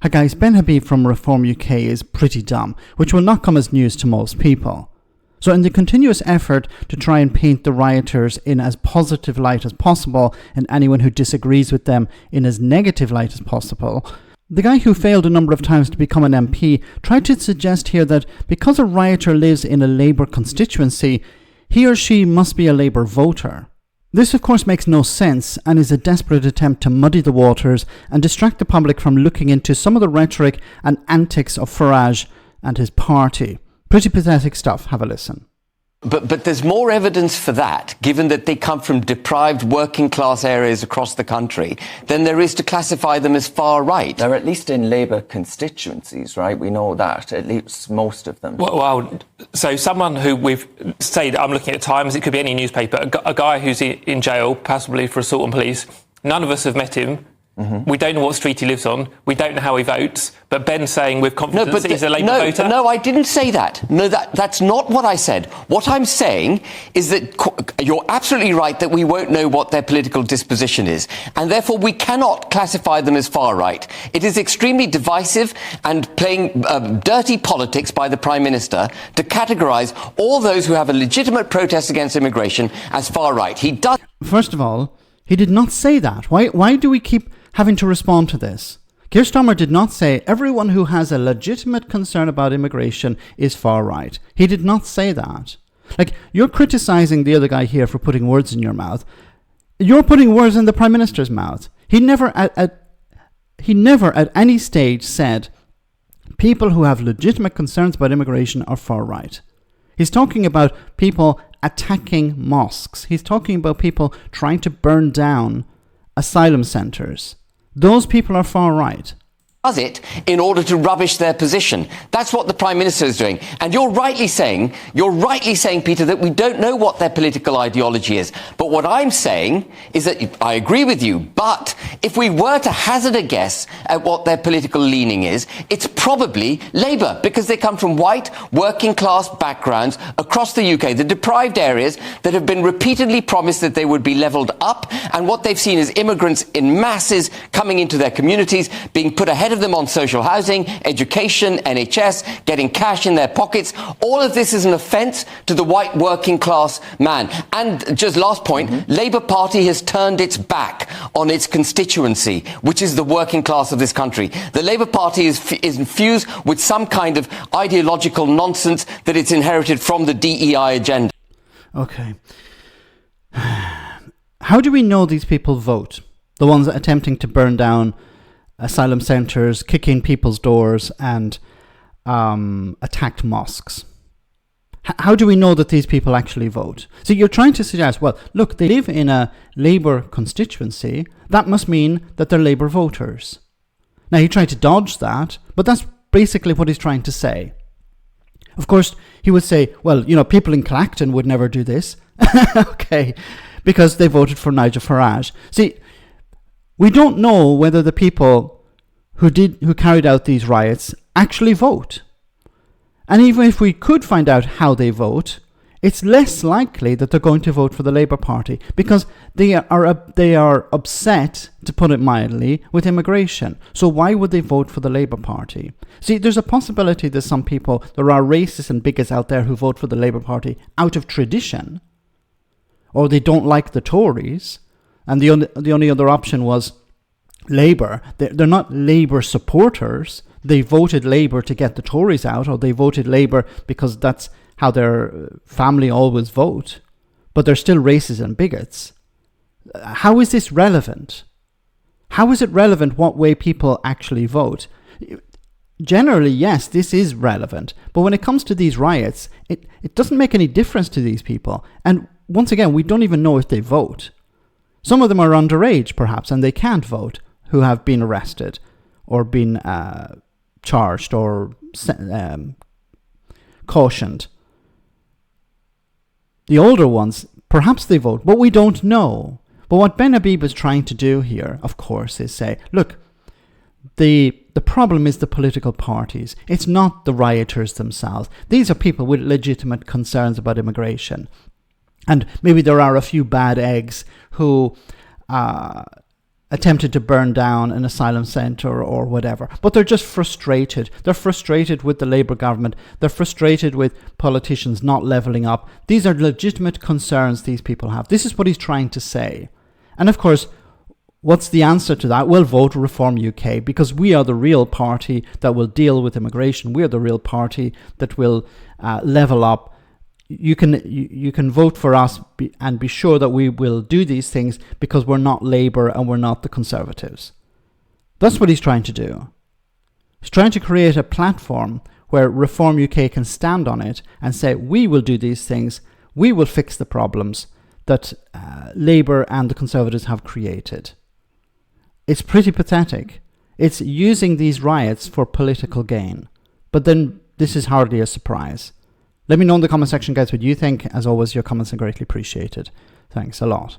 Hi guys, Ben Habib from Reform UK is pretty dumb, which will not come as news to most people. So in the continuous effort to try and paint the rioters in as positive light as possible and anyone who disagrees with them in as negative light as possible, the guy who failed a number of times to become an MP tried to suggest here that because a rioter lives in a Labour constituency, he or she must be a Labour voter. This of course makes no sense and is a desperate attempt to muddy the waters and distract the public from looking into some of the rhetoric and antics of Farage and his party. Pretty pathetic stuff. Have a listen. But there's more evidence for that, given that they come from deprived working class areas across the country, than there is to classify them as far right. They're at least in Labour constituencies, right? We know that, at least most of them. Well, so someone who we've said, I'm looking at Times, it could be any newspaper, a guy who's in jail, possibly for assault on police. None of us have met him. Mm-hmm. We don't know what street he lives on. We don't know how he votes. But Ben's saying with confidence he's a Labour voter. No, I didn't say that. No, that's not what I said. What I'm saying is that you're absolutely right that we won't know what their political disposition is. And therefore, we cannot classify them as far right. It is extremely divisive and playing dirty politics by the Prime Minister to categorise all those who have a legitimate protest against immigration as far right. He does. First of all, he did not say that. Why do we keep having to respond to this? Keir Starmer did not say everyone who has a legitimate concern about immigration is far right. He did not say that. Like, you're criticising the other guy here for putting words in your mouth. You're putting words in the Prime Minister's mouth. He never at any stage said people who have legitimate concerns about immigration are far right. He's talking about people attacking mosques. He's talking about people trying to burn down asylum centres. Those people are far right. Does it in order to rubbish their position. That's what the Prime Minister is doing. And you're rightly saying, Peter, that we don't know what their political ideology is. But what I'm saying is that I agree with you, but if we were to hazard a guess at what their political leaning is, it's probably Labour, because they come from white, working class backgrounds across the UK, the deprived areas that have been repeatedly promised that they would be levelled up, and what they've seen is immigrants in masses coming into their communities, being put ahead of them on social housing, education, NHS, getting cash in their pockets. All of this is an offence to the white working class man. And just last point, Labour Party has turned its back on its constituency, which is the working class of this country. The Labour Party is infused with some kind of ideological nonsense that it's inherited from the DEI agenda. Okay. How do we know these people vote? The ones attempting to burn down asylum centres, kick in people's doors and attacked mosques. How do we know that these people actually vote? So you're trying to suggest, well, look, they live in a Labour constituency. That must mean that they're Labour voters. Now, he tried to dodge that, but that's basically what he's trying to say. Of course, he would say, well, people in Clacton would never do this. Okay, because they voted for Nigel Farage. See, we don't know whether the people who carried out these riots actually vote. And even if we could find out how they vote, it's less likely that they're going to vote for the Labour Party because they are upset, to put it mildly, with immigration. So why would they vote for the Labour Party? See, there's a possibility that there are racists and bigots out there who vote for the Labour Party out of tradition, or they don't like the Tories. And the only other option was Labour. They're not Labour supporters. They voted Labour to get the Tories out, or they voted Labour because that's how their family always vote. But they're still racists and bigots. How is this relevant? How is it relevant what way people actually vote? Generally, yes, this is relevant. But when it comes to these riots, it doesn't make any difference to these people. And once again, we don't even know if they vote. Some of them are underage, perhaps, and they can't vote, who have been arrested or been charged or cautioned. The older ones, perhaps they vote, but we don't know. But what Ben Habib is trying to do here, of course, is say, look, the problem is the political parties. It's not the rioters themselves. These are people with legitimate concerns about immigration. And maybe there are a few bad eggs who attempted to burn down an asylum centre or whatever. But they're just frustrated. They're frustrated with the Labour government. They're frustrated with politicians not levelling up. These are legitimate concerns these people have. This is what he's trying to say. And of course, what's the answer to that? Well, vote Reform UK, because we are the real party that will deal with immigration. We are the real party that will level up. You can vote for us and be sure that we will do these things, because we're not Labour and we're not the Conservatives. That's what he's trying to do. He's trying to create a platform where Reform UK can stand on it and say, we will do these things, we will fix the problems that Labour and the Conservatives have created. It's pretty pathetic. It's using these riots for political gain. But then this is hardly a surprise. Let me know in the comment section, guys, what you think. As always, your comments are greatly appreciated. Thanks a lot.